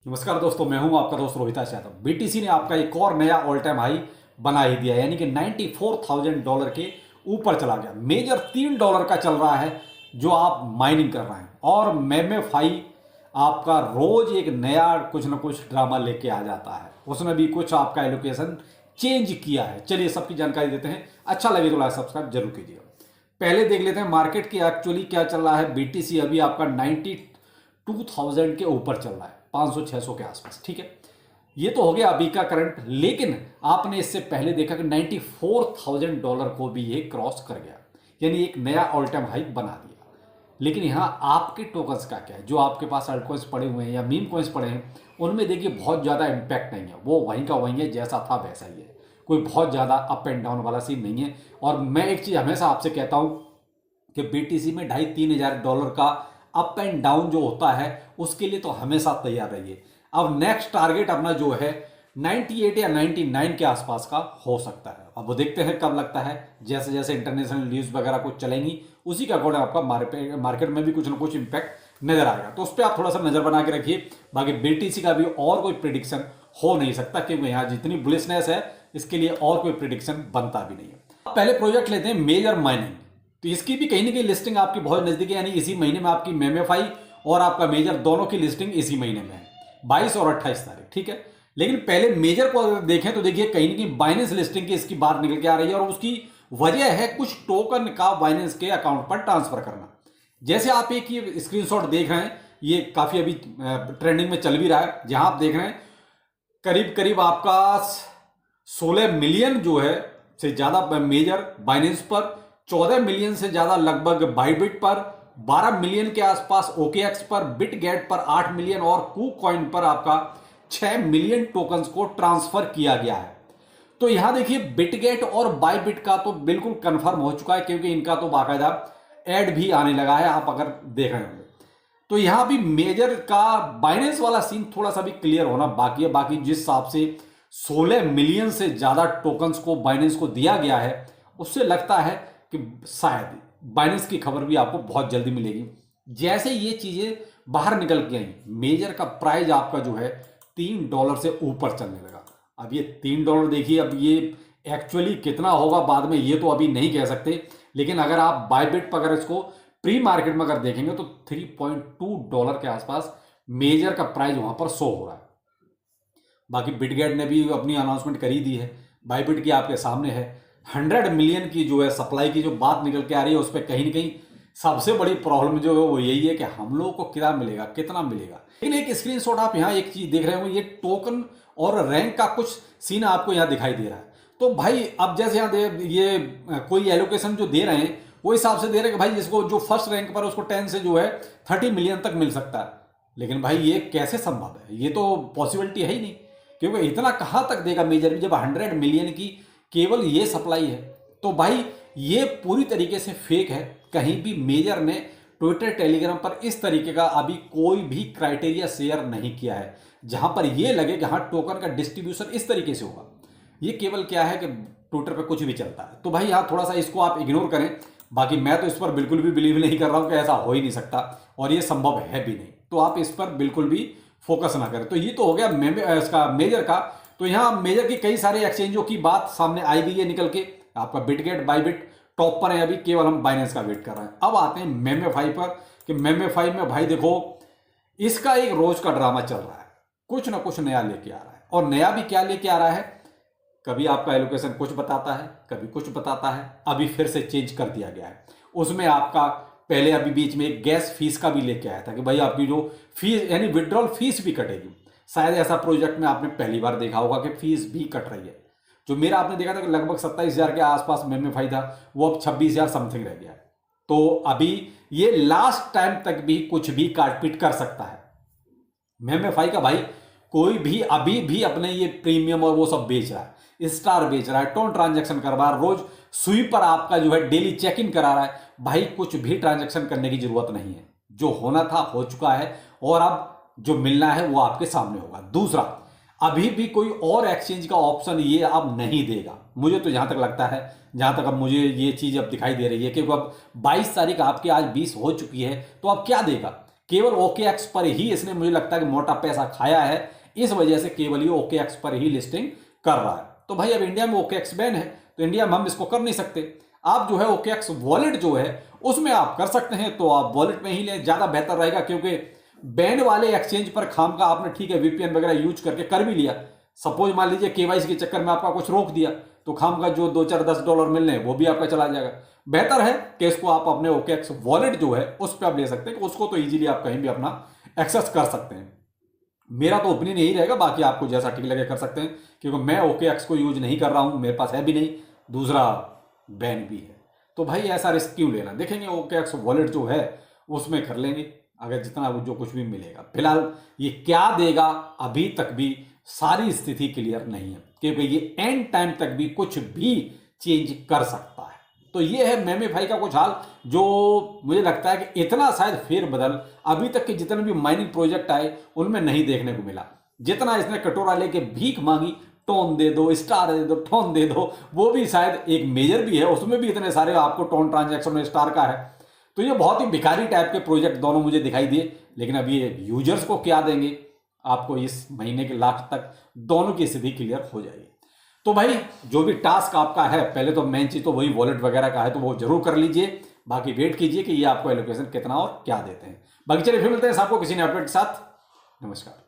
नमस्कार दोस्तों, मैं हूं आपका दोस्त रोहित यादव। बीटीसी ने आपका एक और नया ऑल टाइम हाई बना ही दिया, यानी कि $94,000 के ऊपर चला गया। मेजर $3 का चल रहा है जो आप माइनिंग कर रहे हैं, और मेमेफाई आपका रोज एक नया कुछ ना कुछ ड्रामा लेके आ जाता है। उसने भी कुछ आपका एलोकेशन चेंज किया है। चलिए सबकी जानकारी देते हैं। अच्छा लगे तो लाइक सब्सक्राइब जरूर कीजिएगा। पहले देख लेते हैं मार्केट की एक्चुअली क्या चल रहा है। बीटीसी अभी आपका 92,000 के ऊपर चल रहा है, 500-600 के आसपास। ठीक है, ये तो हो गया अभी का करंट, लेकिन आपने इससे पहले देखा कि $94,000 को भी ये क्रॉस कर गया, यानी एक नया ऑल टाइम हाई बना दिया। लेकिन यहाँ आपके टोकन्स का क्या है, जो आपके पास अल्ट कॉइन्स पड़े हुए हैं या मीम कॉइन्स पड़े हैं, उनमें देखिए बहुत ज़्यादा इम्पैक्ट नहीं है। वो वहीं का वहीं है, जैसा था वैसा ही है। कोई बहुत ज़्यादा अप एंड डाउन वाला सीन नहीं है। और मैं एक चीज़ हमेशा आपसे कहता हूँ कि बीटीसी में 2,500-3,000 डॉलर का अप एंड डाउन जो होता है, उसके लिए तो हमेशा तैयार रहिए। अब नेक्स्ट टारगेट अपना जो है 98 या 99 के आसपास का हो सकता है। अब वो देखते हैं कब लगता है। जैसे जैसे इंटरनेशनल न्यूज़ वगैरह कुछ चलेंगी, उसी के अकॉर्डिंग आपका मार्केट में भी कुछ ना कुछ इंपैक्ट नजर आएगा। तो उस पर आप थोड़ा सा नजर बना के रखिए। बाकी बीटीसी का भी और कोई प्रिडिक्शन हो नहीं सकता, क्योंकि यहाँ जितनी बुलिशनेस है, इसके लिए और कोई प्रिडिक्शन बनता भी नहीं है। अब पहले प्रोजेक्ट लेते हैं मेजर माइनिंग। तो इसकी भी कहीं ना कहीं लिस्टिंग आपकी बहुत नजदीक है, यानी इसी महीने में आपकी मेमेफाई और आपका मेजर दोनों की लिस्टिंग इसी महीने में है, 22 और 28 तारीख। ठीक है, लेकिन पहले मेजर को अगर देखें तो देखिए कहीं ना कहीं बाइनेंस लिस्टिंग की इसकी बाहर निकल के आ रही है, और उसकी वजह है कुछ टोकन का बाइनेंस के अकाउंट पर ट्रांसफर करना। जैसे आप एक ये स्क्रीनशॉट देख रहे हैं, ये काफी अभी ट्रेंडिंग में चल भी रहा है, जहां आप देख रहे हैं करीब करीब आपका 16 मिलियन जो है से ज्यादा मेजर बाइनेंस पर, 14 मिलियन से ज्यादा लगभग बाइबिट पर, 12 मिलियन के आसपास ओकेएक्स पर, बिटगेट पर 8 मिलियन और कूकॉइन पर आपका 6 मिलियन टोकन्स को ट्रांसफर किया गया है। तो यहां देखिए बिटगेट और बाइबिट का तो बिल्कुल कंफर्म हो चुका है, क्योंकि इनका तो बाकायदा ऐड भी आने लगा है, आप अगर देख रहे होंगे। तो यहां भी मेजर का बाइनेंस वाला सीन थोड़ा सा भी क्लियर होना बाकी है। बाकी जिस हिसाब से 16 मिलियन से ज्यादा टोकन्स को बाइनेंस को दिया गया है, उससे लगता है कि शायद बाइनेंस की खबर भी आपको बहुत जल्दी मिलेगी। जैसे ये चीजें बाहर निकल के आई, मेजर का प्राइस आपका जो है $3 से ऊपर चलने लगा। अब ये $3 देखिए, अब ये एक्चुअली कितना होगा बाद में ये तो अभी नहीं कह सकते, लेकिन अगर आप बायबिट पर अगर इसको प्री मार्केट में अगर देखेंगे तो $3.2 के आसपास मेजर का प्राइस वहां पर शो हो रहा है। बाकी बिटगेट ने भी अपनी अनाउंसमेंट करी दी है, बायबिट की आपके सामने है। 100 मिलियन की जो है सप्लाई की जो बात निकल के आ रही है, उस पर कहीं ना कहीं सबसे बड़ी प्रॉब्लम जो है वो यही है कि हम लोगों को क्या मिलेगा, कितना मिलेगा। लेकिन एक स्क्रीनशॉट आप यहाँ एक चीज देख रहे हो, ये टोकन और रैंक का कुछ सीन आपको यहाँ दिखाई दे रहा है। तो भाई अब जैसे यहाँ ये कोई एलोकेशन जो दे रहे हैं, वो हिसाब से दे रहे हैं कि भाई जिसको जो फर्स्ट रैंक पर उसको 10 से जो है 30 मिलियन तक मिल सकता है। लेकिन भाई ये कैसे संभव है? ये तो पॉसिबिलिटी है ही नहीं, क्योंकि इतना कहाँ तक देगा मेजर भी, जब 100 मिलियन की केवल ये सप्लाई है। तो भाई ये पूरी तरीके से फेक है। कहीं भी मेजर ने ट्विटर टेलीग्राम पर इस तरीके का अभी कोई भी क्राइटेरिया शेयर नहीं किया है जहां पर ये लगे कि हाँ टोकन का डिस्ट्रीब्यूशन इस तरीके से होगा। ये केवल क्या है कि ट्विटर पर कुछ भी चलता है। तो भाई यहाँ थोड़ा सा इसको आप इग्नोर करें। बाकी मैं तो इस पर बिल्कुल भी बिलीव नहीं कर रहा हूँ कि ऐसा हो ही नहीं सकता, और ये संभव है भी नहीं। तो आप इस पर बिल्कुल भी फोकस ना करें। तो ये तो हो गया इसका मेजर का। तो यहाँ मेजर की कई सारे एक्सचेंजों की बात सामने आई गई है निकल के। आपका बिटगेट बायबिट टॉप पर है, अभी केवल हम बाइनेंस का वेट कर रहे हैं। अब आते हैं मेमेफाई पर, कि मेमेफाई में भाई देखो इसका एक रोज का ड्रामा चल रहा है, कुछ ना कुछ नया लेके आ रहा है। और नया भी क्या लेके आ रहा है, कभी आपका एलोकेशन कुछ बताता है, कभी कुछ बताता है। अभी फिर से चेंज कर दिया गया है। उसमें आपका पहले अभी बीच में एक गैस फीस का भी लेके आया था कि भाई आपकी जो फीस यानी विड्रॉल फीस भी कटेगी। शायद ऐसा प्रोजेक्ट में आपने पहली बार देखा होगा कि फीस भी कट रही है। जो मेरा आपने देखा था कि लगभग 27,000 के आसपास मेमेफाई था, वो अब 26,000 समथिंग रह गया है। तो अभी ये लास्ट टाइम तक भी कुछ भी काटपीट कर सकता है। मेमेफाई का भाई कोई भी अभी भी अपने ये प्रीमियम और वो सब बेच रहा है, स्टार बेच रहा है, टोन ट्रांजैक्शन करवा रहा है, रोज सुई पर आपका जो है डेली चेक इन करा रहा है। भाई कुछ भी ट्रांजैक्शन करने की जरूरत नहीं है। जो होना था हो चुका है, और अब जो मिलना है वो आपके सामने होगा। दूसरा, अभी भी कोई और एक्सचेंज का ऑप्शन ये अब नहीं देगा, मुझे तो जहां तक लगता है, जहां तक अब मुझे ये चीज अब दिखाई दे रही है। क्योंकि अब 22 तारीख आपकी आज 20 हो चुकी है, तो अब क्या देगा? केवल OKX पर ही इसने मुझे लगता है कि मोटा पैसा खाया है, इस वजह से केवल ये OKX पर ही लिस्टिंग कर रहा है। तो भाई अब इंडिया में OKX बैन है, तो इंडिया में हम इसको कर नहीं सकते। आप जो है OKX वॉलेट जो है उसमें आप कर सकते हैं, तो आप वॉलेट में ही लें, ज़्यादा बेहतर रहेगा। क्योंकि बैन वाले एक्सचेंज पर खाम का आपने ठीक है VPN वगैरह यूज करके कर भी लिया, सपोज मान लीजिए KYC के चक्कर में आपका कुछ रोक दिया, तो खाम का जो 2-4-10 डॉलर मिलने वो भी आपका चला जाएगा। बेहतर है कि इसको आप अपने OKX वॉलेट जो है उस पर आप ले सकते हैं, कि उसको तो ईजिली आप कहीं भी अपना एक्सेस कर सकते हैं। मेरा तो ओपिनियन यही रहेगा, बाकी आपको जैसा ठीक लगे कर सकते हैं, क्योंकि मैं OKX को यूज नहीं कर रहा हूं, मेरे पास है भी नहीं, दूसरा बैन भी है। तो भाई ऐसा रिस्क क्यों लेना, देखेंगे OKX वॉलेट जो है उसमें कर लेंगे, अगर जितना जो कुछ भी मिलेगा। फिलहाल ये क्या देगा अभी तक भी सारी स्थिति क्लियर नहीं है, क्योंकि ये एंड टाइम तक भी कुछ भी चेंज कर सकता है। तो ये है मेमेफाई का कुछ हाल, जो मुझे लगता है कि इतना शायद फेरबदल अभी तक के जितने भी माइनिंग प्रोजेक्ट आए उनमें नहीं देखने को मिला। जितना इसने कटोरा लेके भीख मांगी, टोन दे दो, स्टार दे दो, टोन दे दो, वो भी शायद एक मेजर भी है, उसमें भी इतने सारे आपको टोन ट्रांजैक्शन में स्टार का है। तो ये बहुत ही भिखारी टाइप के प्रोजेक्ट दोनों मुझे दिखाई दिए, लेकिन अब ये यूजर्स को क्या देंगे आपको इस महीने के लास्ट तक दोनों की स्थिति क्लियर हो जाएगी। तो भाई जो भी टास्क आपका है, पहले तो मेन चीज तो वही वॉलेट वगैरह का है, तो वो जरूर कर लीजिए, बाकी वेट कीजिए कि ये आपको एलोकेशन कितना और क्या देते हैं। बाकी चलिए फिर मिलते हैं आपको किसी नए अपडेट के साथ। नमस्कार।